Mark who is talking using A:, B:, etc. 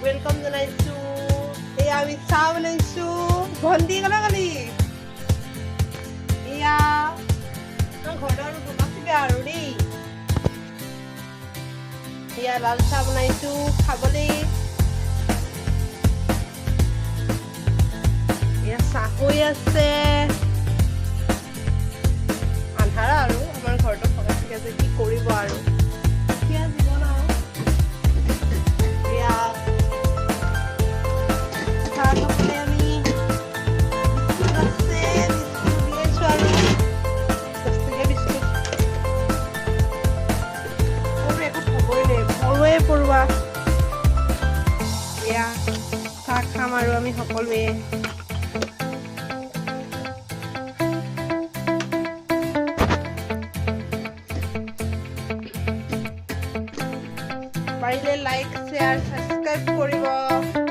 A: welcome जनाइछु एया आमी चाह बनाइछु भन्टी कना गली एया आं घरर बकासिबे आरो देई एया लाल चाह बनाइछु खाबले एया चाह হৈ আছে আন্ধাৰা আৰু আমাৰ ঘৰটো বকাসিকে যে কি কৰিব আৰু কিয়া জীৱন আৰু এয়া চাহ খাম আৰু আমি সকলোৱে পাৰিলে লাইক শ্বেয়াৰ সাবস্ক্ৰাইব কৰিব